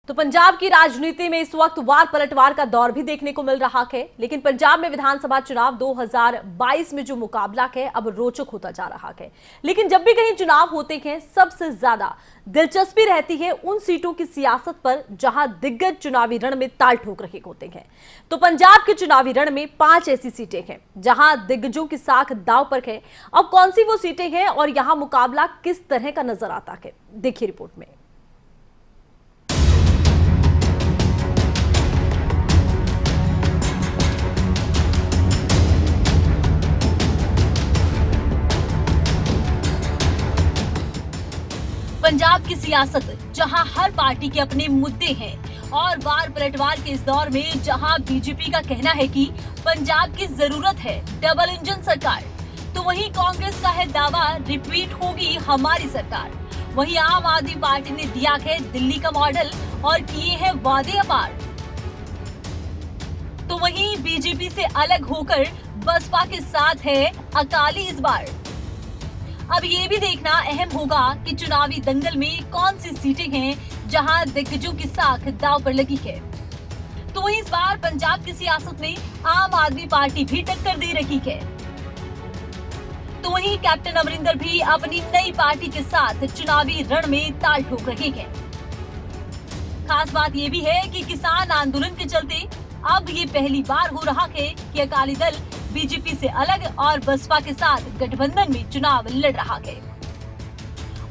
तो पंजाब की राजनीति में इस वक्त वार पलटवार का दौर भी देखने को मिल रहा है। लेकिन पंजाब में विधानसभा चुनाव 2022 में जो मुकाबला है अब रोचक होता जा रहा है। लेकिन जब भी कहीं चुनाव होते हैं सबसे ज्यादा दिलचस्पी रहती है उन सीटों की सियासत पर जहां दिग्गज चुनावी रण में ताल ठोक रहे होते हैं। तो पंजाब के चुनावी रण में 5 ऐसी सीटें हैं जहां दिग्गजों की साख दांव पर है। अब कौन सी वो सीटें हैं और यहां मुकाबला किस तरह का नजर आता है, देखिए रिपोर्ट में। पंजाब की सियासत जहां हर पार्टी के अपने मुद्दे हैं और वार पलटवार के इस दौर में जहां बीजेपी का कहना है कि पंजाब की जरूरत है डबल इंजन सरकार, तो वहीं कांग्रेस का है दावा रिपीट होगी हमारी सरकार। वहीं आम आदमी पार्टी ने दिया है दिल्ली का मॉडल और किए हैं वादे अपार। तो वहीं बीजेपी से अलग होकर बसपा के साथ है अकाली इस बार। अब ये भी देखना अहम होगा कि चुनावी दंगल में कौन सी सीटें हैं जहां दिग्गजों की साख दांव पर लगी है। तो वहीं इस बार पंजाब की सियासत में आम आदमी पार्टी भी टक्कर दे रही है। तो वहीं कैप्टन अमरिंदर भी अपनी नई पार्टी के साथ चुनावी रण में ताल ठोक रहे हैं। खास बात ये भी है कि किसान आंदोलन के चलते अब ये पहली बार हो रहा है कि अकाली दल बीजेपी से अलग और बसपा के साथ गठबंधन में चुनाव लड़ रहा है।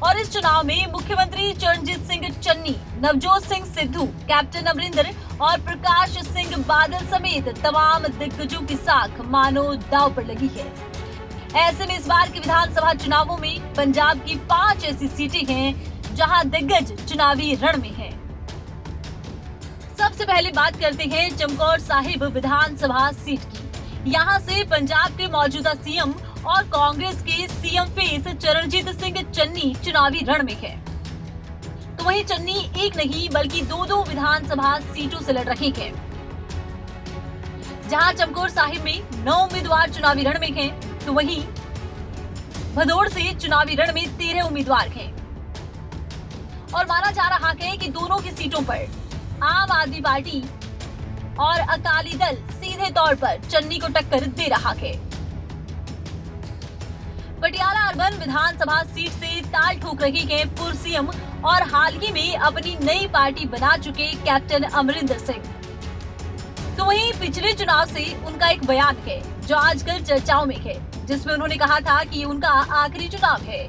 और इस चुनाव में मुख्यमंत्री चरणजीत सिंह चन्नी, नवजोत सिंह सिद्धू, कैप्टन अमरिंदर और प्रकाश सिंह बादल समेत तमाम दिग्गजों की साख मानो दांव पर लगी है। ऐसे में इस बार के विधानसभा चुनावों में पंजाब की 5 ऐसी सीटें हैं जहां दिग्गज चुनावी रण में हैं। सबसे पहले बात करते हैं चमकौर साहिब विधानसभा सीट की। यहाँ से पंजाब के मौजूदा सीएम और कांग्रेस के सीएम फेस चरणजीत सिंह चन्नी चुनावी रण में है। तो वहीं चन्नी एक नहीं बल्कि 2 विधानसभा सीटों से लड़ रहे हैं। जहां चमकौर साहिब में 9 उम्मीदवार चुनावी रण में हैं, तो वहीं भदौड़ से चुनावी रण में 13 उम्मीदवार हैं। और माना जा रहा है कि दोनों की सीटों पर आम आदमी पार्टी और अकाली दल सीधे तौर पर चन्नी को टक्कर दे रहा है। पटियाला अर्बन विधानसभा सीट से ताल ठोक रहे हैं पूर्व सीएम और हाल ही में अपनी नई पार्टी बना चुके कैप्टन अमरिंदर सिंह। तो वहीं पिछले चुनाव से उनका एक बयान है जो आजकल चर्चाओं में है, जिसमें उन्होंने कहा था कि उनका आखिरी चुनाव है।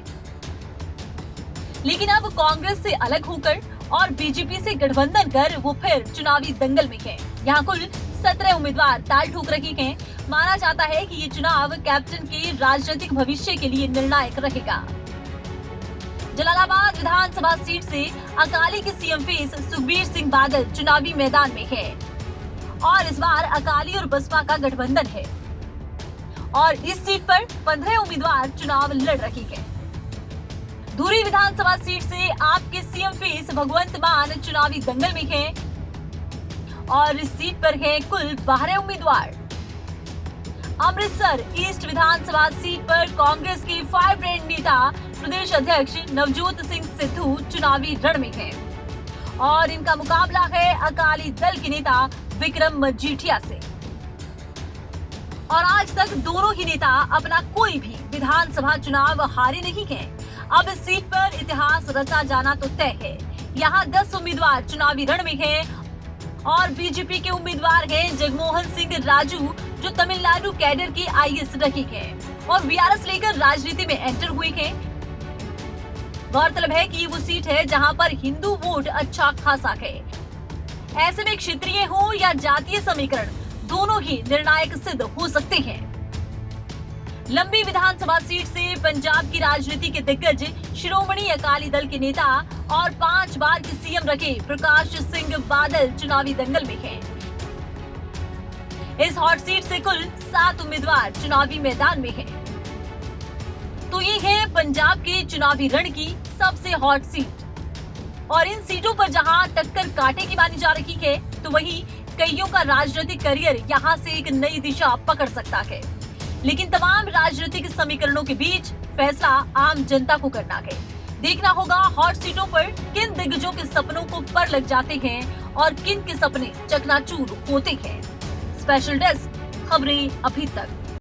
लेकिन अब कांग्रेस से अलग होकर और बीजेपी से गठबंधन कर वो फिर चुनावी दंगल में हैं। यहाँ कुल 17 उम्मीदवार ताल ठोक रहे हैं। माना जाता है कि ये चुनाव कैप्टन के राजनीतिक भविष्य के लिए निर्णायक रहेगा। जलालाबाद विधानसभा सीट से अकाली के सीएम फेस सुखबीर सिंह बादल चुनावी मैदान में है और इस बार अकाली और बसपा का गठबंधन है। और इस सीट पर 15 उम्मीदवार चुनाव लड़ रहे हैं। धुरी विधानसभा सीट से आपके सीएम फेस भगवंत मान चुनावी दंगल में हैं और इस सीट पर हैं कुल 12 उम्मीदवार। अमृतसर ईस्ट विधानसभा सीट पर कांग्रेस के फायर ब्रांड नेता प्रदेश अध्यक्ष नवजोत सिंह सिद्धू चुनावी रण में हैं और इनका मुकाबला है अकाली दल के नेता विक्रम मजीठिया से। और आज तक दोनों ही नेता अपना कोई भी विधानसभा चुनाव हारे नहीं हैं। अब इस सीट पर इतिहास रचा जाना तो तय है। यहाँ 10 उम्मीदवार चुनावी रण में हैं और बीजेपी के उम्मीदवार हैं जगमोहन सिंह राजू, जो तमिलनाडु कैडर के आईएएस रहे हैं और बीआरएस लेकर राजनीति में एंटर हुए हैं। गौरतलब है कि वो सीट है जहां पर हिंदू वोट अच्छा खासा है। ऐसे में क्षेत्रीय हो या जातीय समीकरण दोनों ही निर्णायक सिद्ध हो सकते हैं। लंबी विधानसभा सीट से पंजाब की राजनीति के दिग्गज शिरोमणि अकाली दल के नेता और 5 बार के सीएम रहे प्रकाश सिंह बादल चुनावी दंगल में हैं। इस हॉट सीट से कुल 7 उम्मीदवार चुनावी मैदान में हैं। तो ये है पंजाब के चुनावी रण की सबसे हॉट सीट। और इन सीटों पर जहां टक्कर कांटे की मानी जा रही है, तो वहीं कईयों का राजनीतिक करियर यहां से एक नई दिशा पकड़ सकता है। लेकिन तमाम राजनीतिक समीकरणों के बीच फैसला आम जनता को करना है। देखना होगा हॉट सीटों पर किन दिग्गजों के सपनों को पर लग जाते हैं और किन के सपने चकनाचूर होते हैं। स्पेशल डेस्क, खबरें अभी तक।